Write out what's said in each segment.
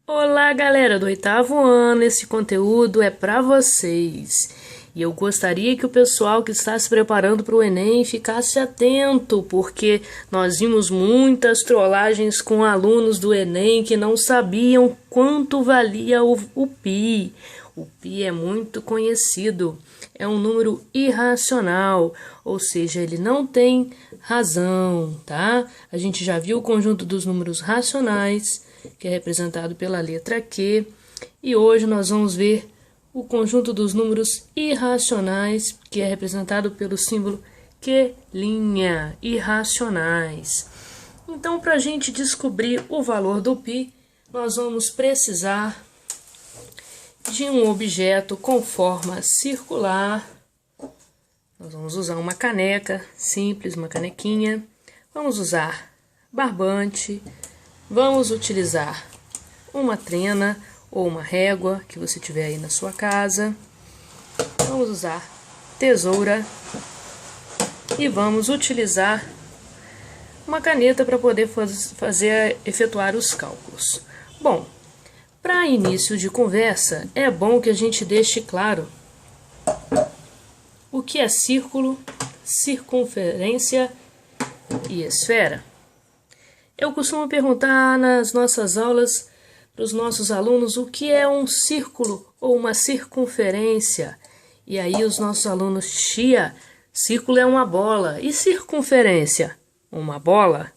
Olá, galera do oitavo ano, esse conteúdo é para vocês. E eu gostaria que o pessoal que está se preparando para o Enem ficasse atento, porque nós vimos muitas trollagens com alunos do Enem que não sabiam quanto valia o π. O π é muito conhecido, é um número irracional, ou seja, ele não tem razão, tá? A gente já viu o conjunto dos números racionais, que é representado pela letra Q, e hoje nós vamos ver o conjunto dos números irracionais, que é representado pelo símbolo Q', irracionais. Então, para a gente descobrir o valor do π, nós vamos precisar de um objeto com forma circular. Nós vamos usar uma caneca simples, uma canequinha. Vamos usar barbante. Vamos utilizar uma trena ou uma régua que você tiver aí na sua casa. Vamos usar tesoura e vamos utilizar uma caneta para poder efetuar os cálculos. Bom, para início de conversa, é bom que a gente deixe claro o que é círculo, circunferência e esfera. Eu costumo perguntar nas nossas aulas para os nossos alunos o que é um círculo ou uma circunferência. E aí os nossos alunos, tia, círculo é uma bola. E circunferência? Uma bola.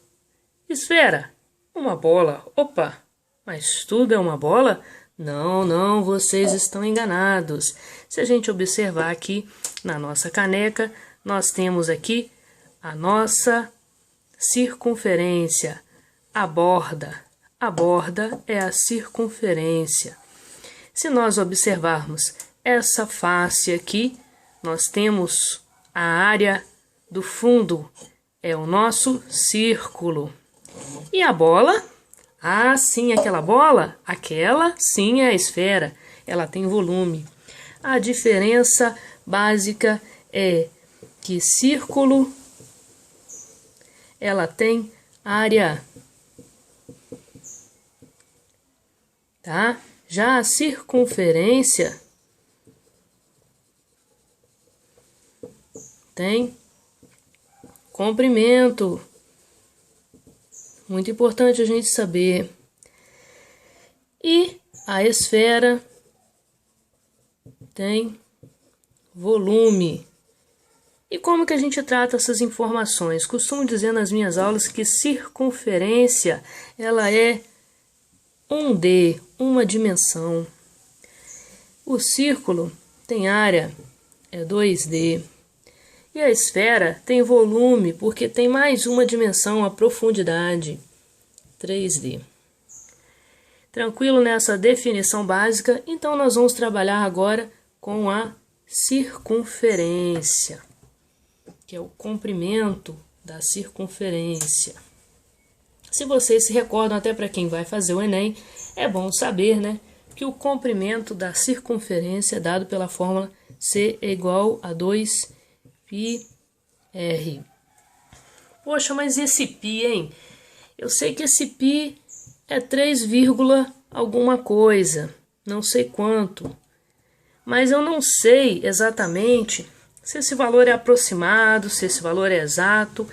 Esfera? Uma bola. Opa, mas tudo é uma bola? Não, não, vocês estão enganados. Se a gente observar aqui na nossa caneca, nós temos aqui a nossa circunferência. A borda é a circunferência. Se nós observarmos essa face aqui, nós temos a área do fundo, é o nosso círculo. E a bola? Ah, sim, aquela bola? Aquela sim é a esfera, ela tem volume. A diferença básica é que círculo, ela tem área. Tá? Já a circunferência tem comprimento. Muito importante a gente saber. E a esfera tem volume. E como que a gente trata essas informações? Costumo dizer nas minhas aulas que circunferência, ela é 1D, uma dimensão. O círculo tem área, é 2D. E a esfera tem volume, porque tem mais uma dimensão, a profundidade, 3D. Tranquilo nessa definição básica? Então nós vamos trabalhar agora com a circunferência, que é o comprimento da circunferência. Se vocês se recordam, até para quem vai fazer o Enem, é bom saber, né, que o comprimento da circunferência é dado pela fórmula C é igual a 2πr. Poxa, mas e esse π, hein? Eu sei que esse π é 3, alguma coisa, não sei quanto. Mas eu não sei exatamente se esse valor é aproximado, se esse valor é exato.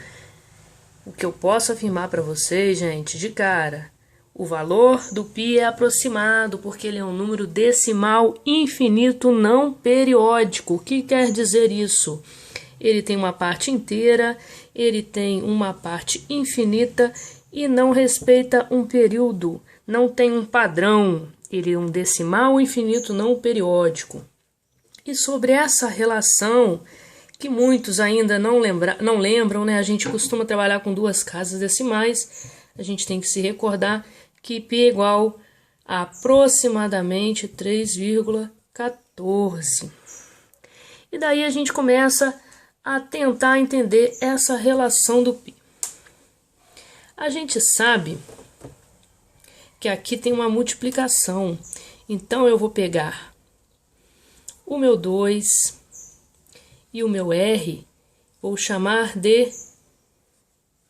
O que eu posso afirmar para vocês, gente, de cara, o valor do π é aproximado, porque ele é um número decimal infinito não periódico. O que quer dizer isso? Ele tem uma parte inteira, ele tem uma parte infinita e não respeita um período, não tem um padrão. Ele é um decimal infinito não periódico. E sobre essa relação, que muitos ainda não lembram, né? A gente costuma trabalhar com duas casas decimais. A gente tem que se recordar que π é igual a aproximadamente 3,14. E daí a gente começa a tentar entender essa relação do π. A gente sabe que aqui tem uma multiplicação. Então eu vou pegar o meu 2 e o meu R, vou chamar de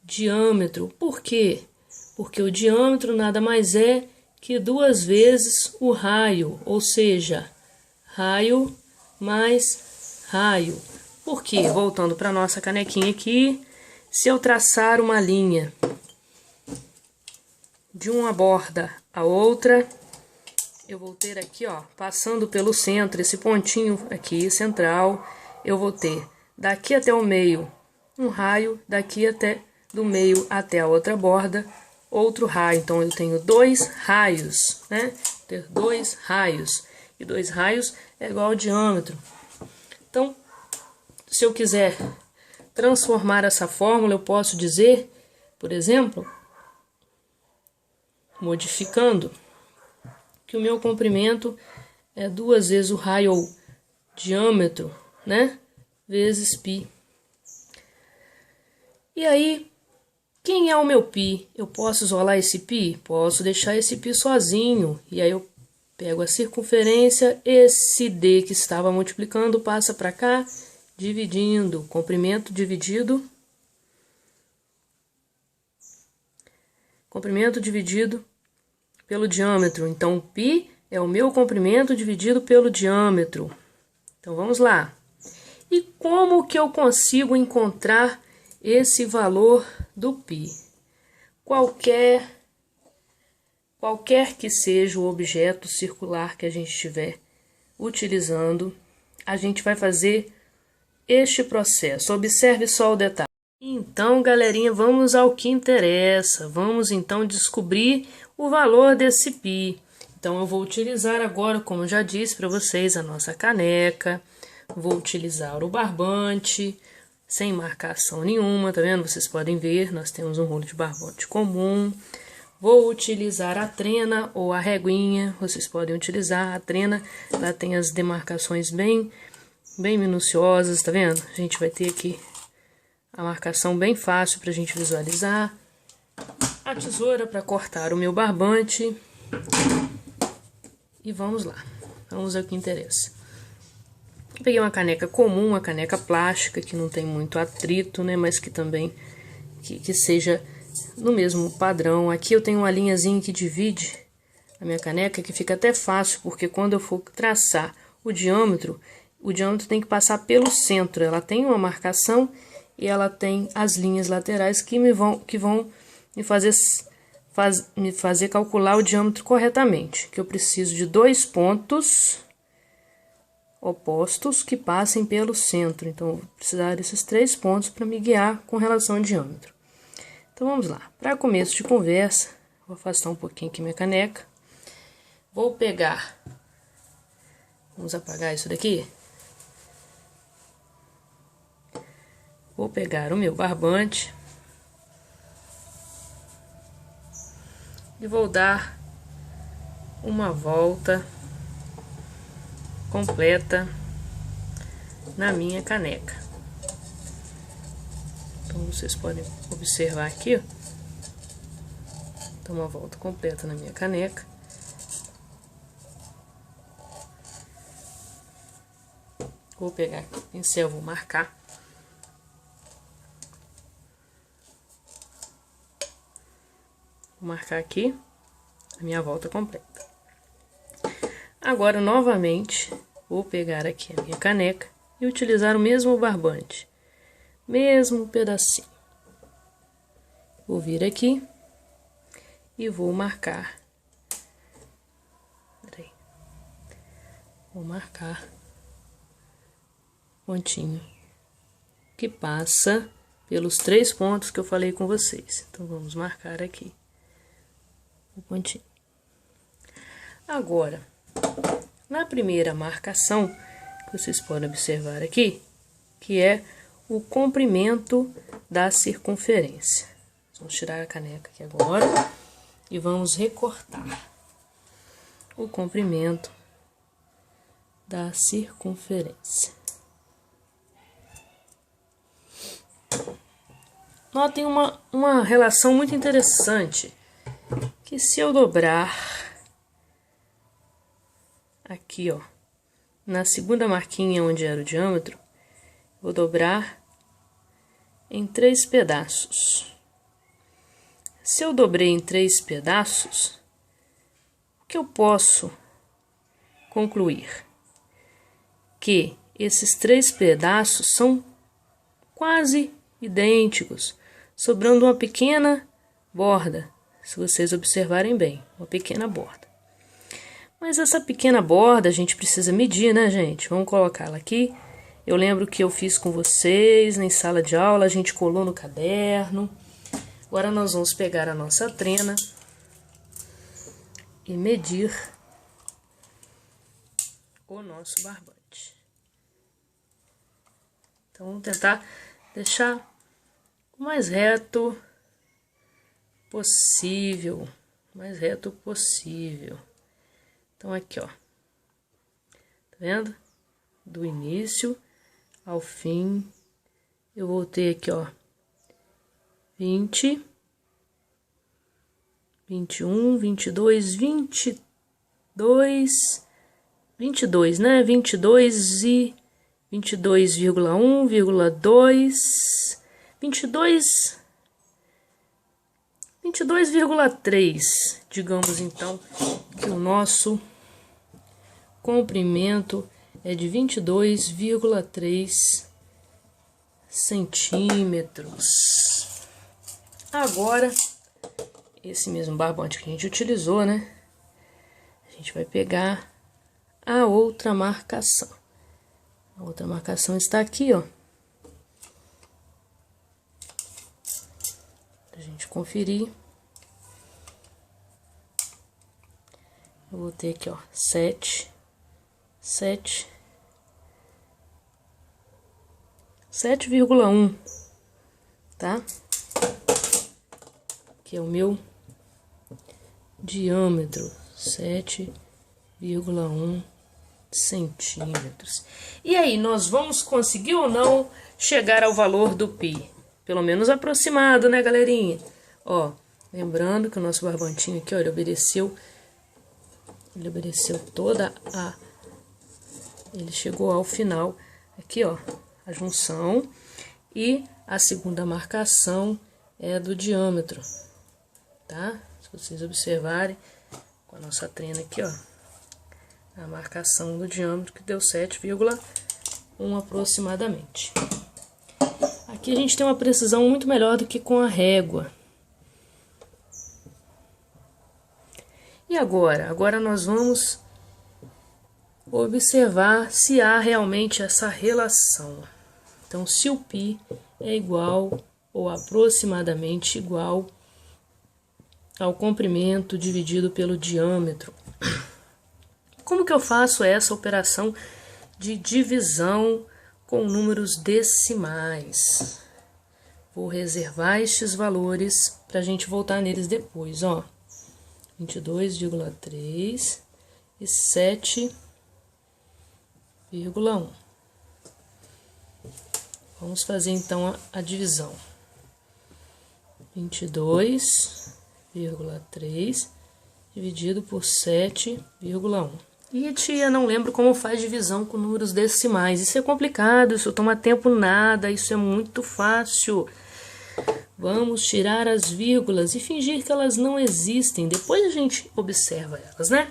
diâmetro. Por quê? Porque o diâmetro nada mais é que 2 vezes o raio, ou seja, raio mais raio. Por quê? Voltando para nossa canequinha aqui, se eu traçar uma linha de uma borda a outra, eu vou ter aqui, ó, passando pelo centro, esse pontinho aqui central, eu vou ter daqui até o meio um raio, daqui até do meio até a outra borda, outro raio. Então eu tenho 2 raios, né? Ter 2 raios. E 2 raios é igual ao diâmetro. Então, se eu quiser transformar essa fórmula, eu posso dizer, por exemplo, modificando, que o meu comprimento é 2 vezes o raio ou diâmetro, né? Vezes π. E aí, quem é o meu π? Eu posso isolar esse π? Posso deixar esse π sozinho. E aí eu pego a circunferência, esse d que estava multiplicando passa para cá, dividindo, comprimento dividido pelo diâmetro. Então, π é o meu comprimento dividido pelo diâmetro. Então, vamos lá. E como que eu consigo encontrar esse valor do π? Qualquer que seja o objeto circular que a gente estiver utilizando, a gente vai fazer este processo. Observe só o detalhe. Então, galerinha, vamos ao que interessa. Vamos então descobrir o valor desse π. Então, eu vou utilizar agora, como eu já disse para vocês, a nossa caneca. Vou utilizar o barbante, sem marcação nenhuma, tá vendo? Vocês podem ver, nós temos um rolo de barbante comum. Vou utilizar a trena ou a reguinha, vocês podem utilizar a trena, ela tem as demarcações bem minuciosas, tá vendo? A gente vai ter aqui a marcação bem fácil pra gente visualizar. A tesoura para cortar o meu barbante. E vamos lá, vamos ao que interessa. Peguei uma caneca comum, uma caneca plástica, que não tem muito atrito, né? Mas que também que seja no mesmo padrão. Aqui eu tenho uma linhazinha que divide a minha caneca, que fica até fácil, porque quando eu for traçar o diâmetro tem que passar pelo centro. Ela tem uma marcação e ela tem as linhas laterais que vão me fazer calcular o diâmetro corretamente. Que eu preciso de 2 pontos opostos que passem pelo centro. Então, eu vou precisar desses 3 pontos para me guiar com relação ao diâmetro. Então, vamos lá. Para começo de conversa, vou afastar um pouquinho aqui minha caneca. Vou pegar... Vamos apagar isso daqui. Vou pegar o meu barbante. E vou dar uma volta completa na minha caneca. Então vocês podem observar aqui, ó. Então, uma volta completa na minha caneca. Vou pegar aqui o pincel, vou marcar. Vou marcar aqui a minha volta completa. Agora, novamente, vou pegar aqui a minha caneca e utilizar o mesmo barbante, mesmo pedacinho. Vou vir aqui e vou marcar. Peraí. Vou marcar pontinho que passa pelos 3 pontos que eu falei com vocês. Então, vamos marcar aqui o pontinho. Agora, na primeira marcação, que vocês podem observar aqui, que é o comprimento da circunferência. Vamos tirar a caneca aqui agora e vamos recortar o comprimento da circunferência. Notem uma relação muito interessante, que se eu dobrar aqui, ó, na segunda marquinha onde era o diâmetro, vou dobrar em 3 pedaços. Se eu dobrei em 3 pedaços, que eu posso concluir? Que esses 3 pedaços são quase idênticos, sobrando uma pequena borda, se vocês observarem bem, uma pequena borda. Mas essa pequena borda a gente precisa medir, né, gente? Vamos colocá-la aqui. Eu lembro que eu fiz com vocês em sala de aula, a gente colou no caderno. Agora nós vamos pegar a nossa trena e medir o nosso barbante. Então vamos tentar deixar o mais reto possível, mais reto possível. Então aqui, ó, tá vendo? Do início ao fim, eu vou ter aqui, ó, 20, 21, 22, 22, né? 22 e 22,1,2, 22,3, digamos então que o nosso comprimento é de 22,3 centímetros. Agora, esse mesmo barbante que a gente utilizou, né? A gente vai pegar a outra marcação. A outra marcação está aqui, ó. Pra gente conferir. Eu vou ter aqui, ó, 7,1, tá? Que é o meu diâmetro, 7,1 centímetros. E aí, nós vamos conseguir ou não chegar ao valor do pi? Pelo menos aproximado, né, galerinha? Ó, lembrando que o nosso barbantinho aqui, ó, ele obedeceu toda a... Ele chegou ao final, aqui, ó, a junção, e a segunda marcação é do diâmetro, tá? Se vocês observarem, com a nossa trena aqui, ó, a marcação do diâmetro que deu 7,1 aproximadamente. Aqui a gente tem uma precisão muito melhor do que com a régua. E agora? Agora nós vamos observar se há realmente essa relação. Então, se o π é igual ou aproximadamente igual ao comprimento dividido pelo diâmetro. Como que eu faço essa operação de divisão com números decimais? Vou reservar estes valores para a gente voltar neles depois, ó. 22,3 e 7,1. Vamos fazer então a divisão. 22,3 dividido por 7,1. E tia, não lembro como faz divisão com números decimais. Isso é complicado, isso toma tempo nada, isso é muito fácil. Vamos tirar as vírgulas e fingir que elas não existem. Depois a gente observa elas, né?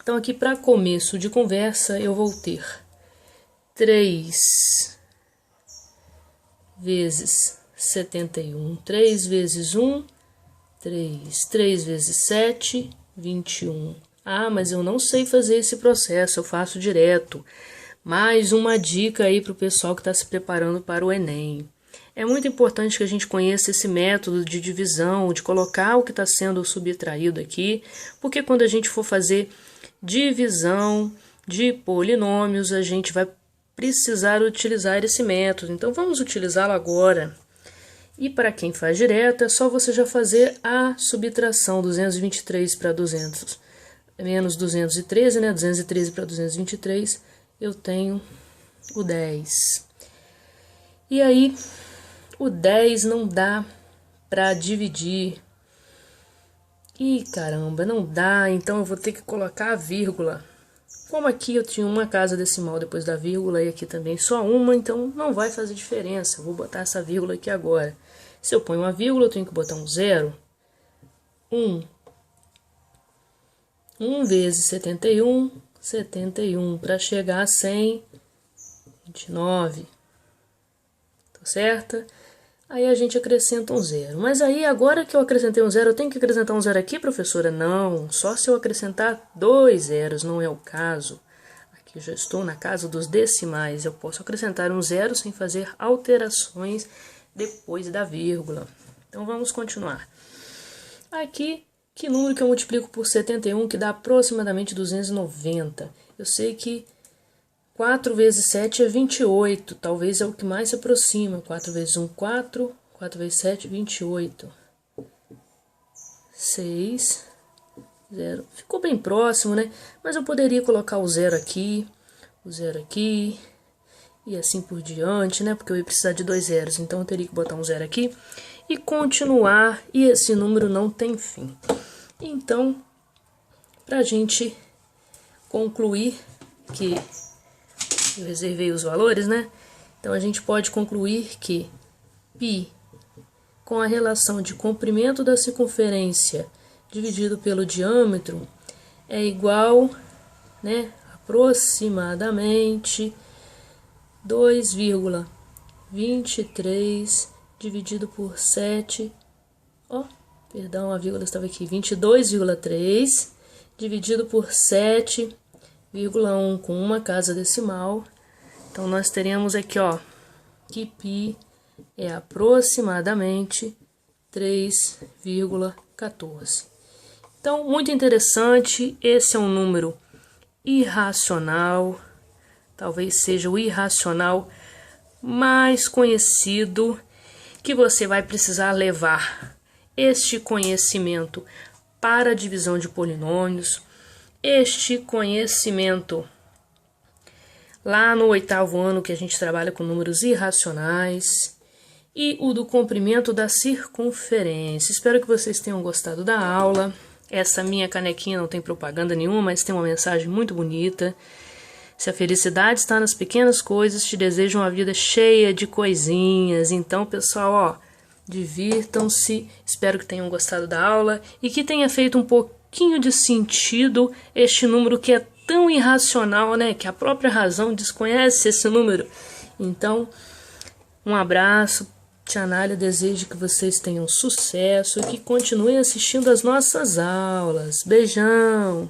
Então aqui para começo de conversa eu vou ter 3 vezes 71, 3 vezes 1, 3 vezes 7, 21. Ah, mas eu não sei fazer esse processo, eu faço direto. Mais uma dica aí para o pessoal que está se preparando para o Enem. É muito importante que a gente conheça esse método de divisão, de colocar o que está sendo subtraído aqui, porque quando a gente for fazer divisão de polinômios, a gente vai precisar utilizar esse método. Então vamos utilizá-lo agora. E para quem faz direto, é só você já fazer a subtração, 223 para 200, menos 213, né? 213 para 223, eu tenho o 10. E aí, o 10 não dá para dividir. Ih, caramba, não dá, então eu vou ter que colocar a vírgula. Como aqui eu tinha uma casa decimal depois da vírgula e aqui também só uma, então não vai fazer diferença. Eu vou botar essa vírgula aqui agora. Se eu ponho uma vírgula, eu tenho que botar um 0, 1, 1 vezes 71, 71, para chegar a 100, 29, tá certo? Aí a gente acrescenta um zero. Mas aí, agora que eu acrescentei um zero, eu tenho que acrescentar um zero aqui, professora? Não, só se eu acrescentar 2 zeros, não é o caso. Aqui eu já estou na casa dos decimais, eu posso acrescentar um zero sem fazer alterações depois da vírgula. Então vamos continuar. Aqui, que número que eu multiplico por 71, que dá aproximadamente 290? Eu sei que 4 vezes 7 é 28, talvez é o que mais se aproxima. 4 vezes 1, 4, 4 vezes 7, 28. 6, 0. Ficou bem próximo, né? Mas eu poderia colocar o 0 aqui, e assim por diante, né? Porque eu ia precisar de 2 zeros, então eu teria que botar um 0 aqui e continuar, e esse número não tem fim. Então, para a gente concluir que eu reservei os valores, né? Então a gente pode concluir que π com a relação de comprimento da circunferência dividido pelo diâmetro é igual, né, aproximadamente 2,23 dividido por 7, perdão, a vírgula estava aqui, 22,3 dividido por 7,1 com uma casa decimal. Então nós teremos aqui, que π é aproximadamente 3,14. Então, muito interessante, esse é um número irracional, talvez seja o irracional mais conhecido, que você vai precisar levar este conhecimento para a divisão de polinômios, este conhecimento lá no 8º ano, que a gente trabalha com números irracionais, e o do comprimento da circunferência. Espero que vocês tenham gostado da aula. Essa minha canequinha não tem propaganda nenhuma, mas tem uma mensagem muito bonita. Se a felicidade está nas pequenas coisas, te desejo uma vida cheia de coisinhas. Então, pessoal, divirtam-se. Espero que tenham gostado da aula e que tenha feito um pouquinho de sentido este número que é tão irracional, né? Que a própria razão desconhece esse número. Então, um abraço. Tia Nália deseja que vocês tenham sucesso e que continuem assistindo às nossas aulas. Beijão!